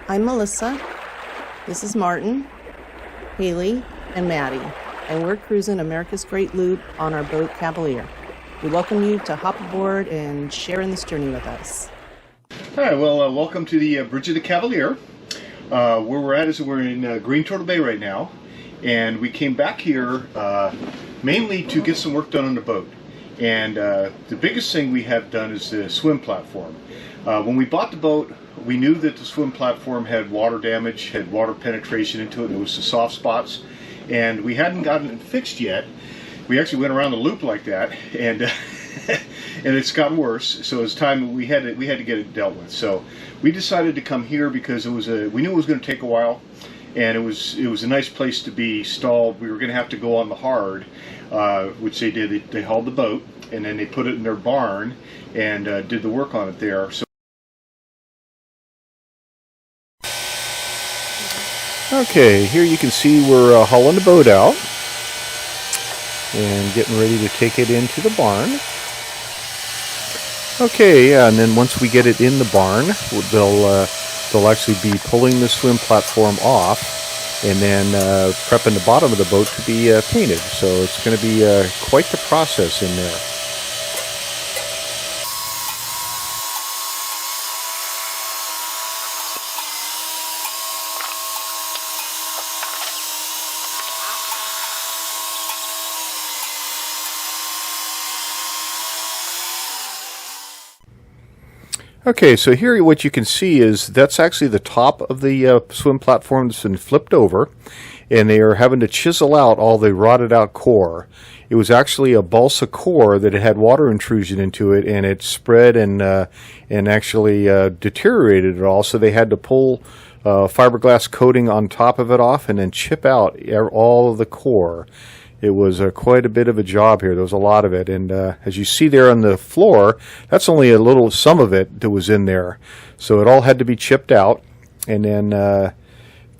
I'm Melissa. This is Martin, Haley, and Maddie, and we're cruising America's Great Loop on our boat Cavalier. We welcome you to hop aboard and share in this journey with us. Hi, well, welcome to the Bridge of the Cavalier. Where we're at is we're in Green Turtle Bay right now, and we came back here mainly to get some work done on the boat. And the biggest thing we have done is the swim platform. When we bought the boat, we knew that the swim platform had water damage, had water penetration into it. There was the soft spots, and we hadn't gotten it fixed yet. We actually went around the loop like that, and and it's gotten worse. So it's time we had to get it dealt with. So we decided to come here because we knew it was going to take a while, and it was a nice place to be stalled. We were going to have to go on the hard, which they did. They hauled the boat, and then they put it in their barn and did the work on it there. So. Okay, here you can see we're hauling the boat out and getting ready to take it into the barn. Okay, yeah, and then once we get it in the barn, they'll actually be pulling the swim platform off and then prepping the bottom of the boat to be painted. So it's going to be quite the process in there. Okay, so here what you can see is that's actually the top of the swim platform that's been flipped over, and they are having to chisel out all the rotted out core. It was actually a balsa core that had water intrusion into it, and it spread and actually deteriorated it all, so they had to pull fiberglass coating on top of it off and then chip out all of the core. It was quite a bit of a job here. There was a lot of it, and as you see there on the floor, that's only some of it that was in there. So it all had to be chipped out, and then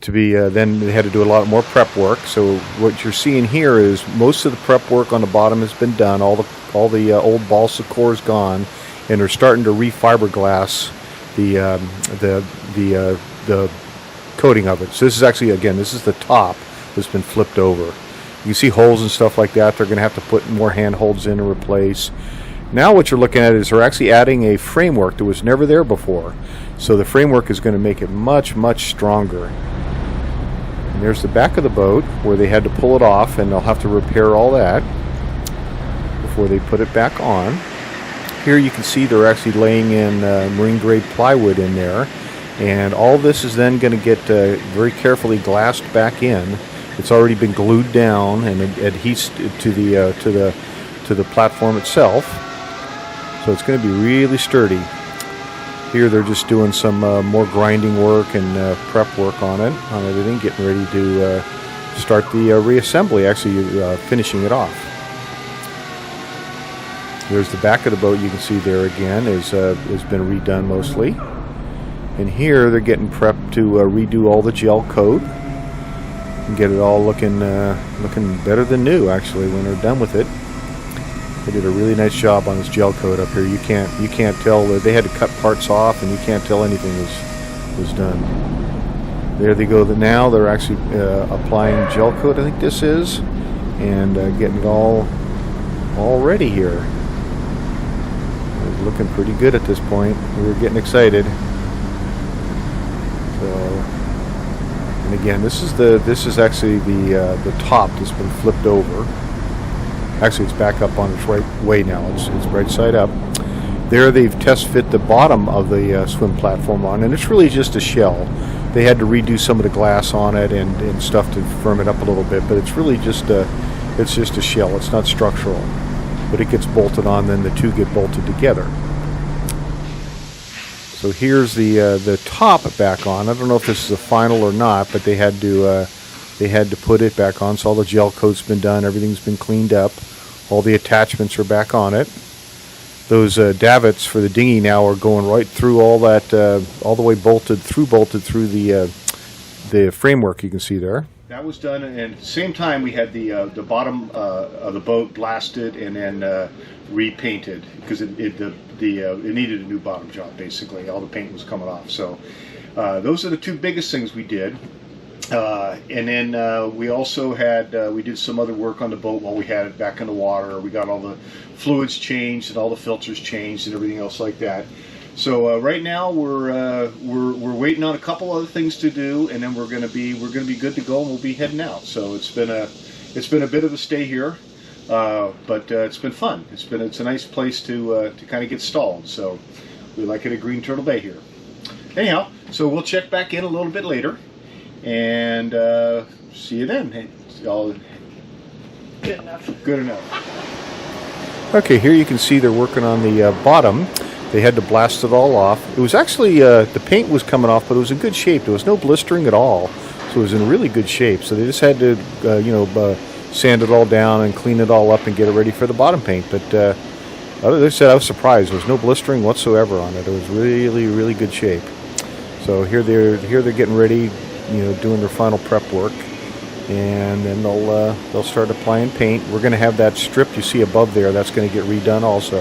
then they had to do a lot more prep work. So what you're seeing here is most of the prep work on the bottom has been done. All the old balsa core is gone, and they're starting to refiberglass the coating of it. So this is actually, again, this is the top that's been flipped over. You see holes and stuff like that. They're going to have to put more handholds in to replace. Now what you're looking at is they're actually adding a framework that was never there before. So the framework is going to make it much, much stronger. And there's the back of the boat where they had to pull it off, and they'll have to repair all that before they put it back on. Here you can see they're actually laying in marine grade plywood in there. And all this is then going to get very carefully glassed back in. It's already been glued down and adheres to the platform itself, so it's going to be really sturdy. Here they're just doing some more grinding work and prep work on everything, getting ready to start the reassembly. Actually, finishing it off. There's the back of the boat. You can see there again has been redone mostly, and here they're getting prepped to redo all the gel coat. And get it all looking better than new, actually, when they're done with it. They did a really nice job on this gel coat up here. You can't tell they had to cut parts off, and you can't tell anything was done. There they go. Now they're actually applying gel coat, I think this is, and getting it all ready here. It's looking pretty good at this point. We were getting excited. So. And again, this is actually the top that's been flipped over. Actually, it's back up on its right way now. It's right side up. There, they've test fit the bottom of the swim platform on, and it's really just a shell. They had to redo some of the glass on it and stuff to firm it up a little bit, but it's really just a shell. It's not structural, but it gets bolted on. Then the two get bolted together. So here's the top back on. I don't know if this is a final or not, but they had to put it back on. So all the gel coat's been done. Everything's been cleaned up. All the attachments are back on it. Those davits for the dinghy now are going right through all that, all the way bolted through the framework. You can see there. That was done, and at the same time we had the bottom of the boat blasted and then repainted because it needed a new bottom job. Basically, all the paint was coming off. So Those are the two biggest things we did. And then we also had, we did some other work on the boat while we had it back in the water. We got all the fluids changed and all the filters changed and everything else like that. So right now we're waiting on a couple other things to do, and then we're gonna be good to go, and we'll be heading out. So it's been a bit of a stay here, but it's been fun. It's a nice place to kind of get stalled. So we like it at Green Turtle Bay here. Anyhow, so we'll check back in a little bit later. And see you then. Hey, it's all Good enough. good enough. Okay, here you can see they're working on the bottom. They had to blast it all off. It was actually, the paint was coming off, but it was in good shape. There was no blistering at all. So it was in really good shape. So they just had to, sand it all down and clean it all up and get it ready for the bottom paint. But they said I was surprised. There was no blistering whatsoever on it. It was really, really good shape. So here they're getting ready, doing their final prep work. And then they'll start applying paint. We're going to have that strip you see above there. That's going to get redone also.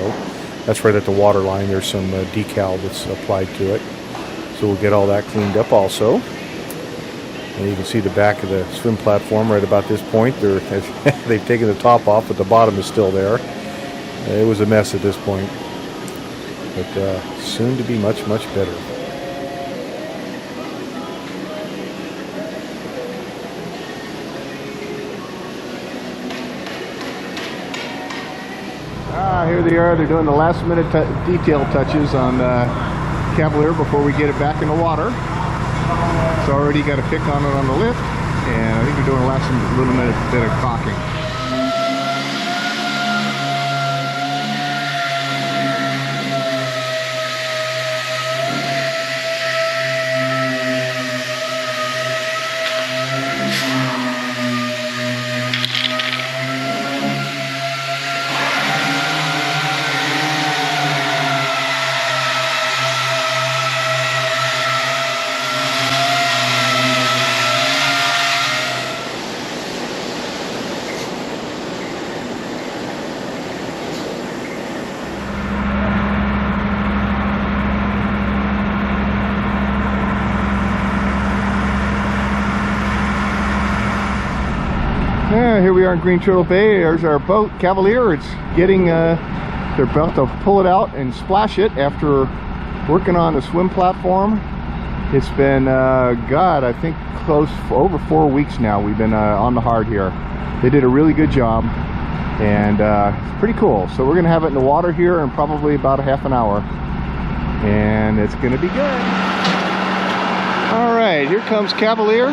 That's right at the water line. There's some decal that's applied to it. So we'll get all that cleaned up also. And you can see the back of the swim platform right about this point. They've taken the top off, but the bottom is still there. It was a mess at this point. But soon to be much, much better. Here they are. They're doing the last minute detail touches on Cavalier before we get it back in the water. It's already got a pick on it on the lift, and I think they're doing a last little bit of caulking. Here we are in Green Turtle Bay. There's our boat, Cavalier. It's getting, they're about to pull it out and splash it after working on the swim platform. It's been, God, I think close for over 4 weeks now. We've been on the hard here. They did a really good job, and it's pretty cool. So we're gonna have it in the water here in probably about a half an hour, and it's gonna be good. All right, here comes Cavalier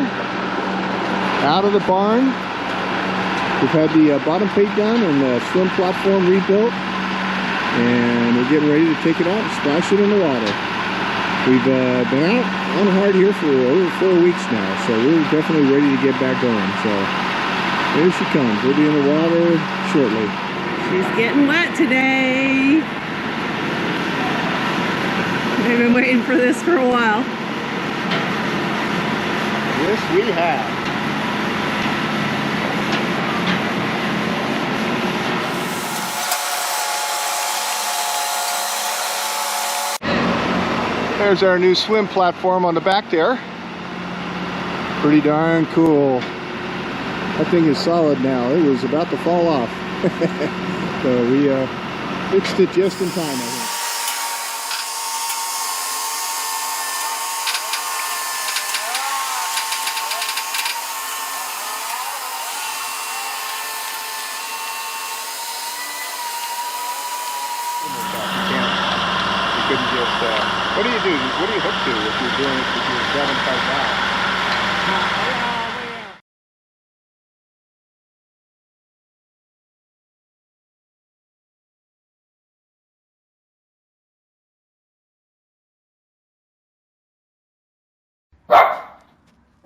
out of the barn. We've had the bottom paint done and the swim platform rebuilt, and we're getting ready to take it out and splash it in the water. We've been out on hard here for over 4 weeks now, so we're definitely ready to get back going. So here she comes. We'll be in the water shortly. She's getting wet today. I've been waiting for this for a while. Yes, we have. There's our new swim platform on the back there. Pretty darn cool. That thing is solid now. It was about to fall off. So we fixed it just in time, I think. You couldn't just, what do you do? What do you hook to if you're doing it, if you're grabbing tight now?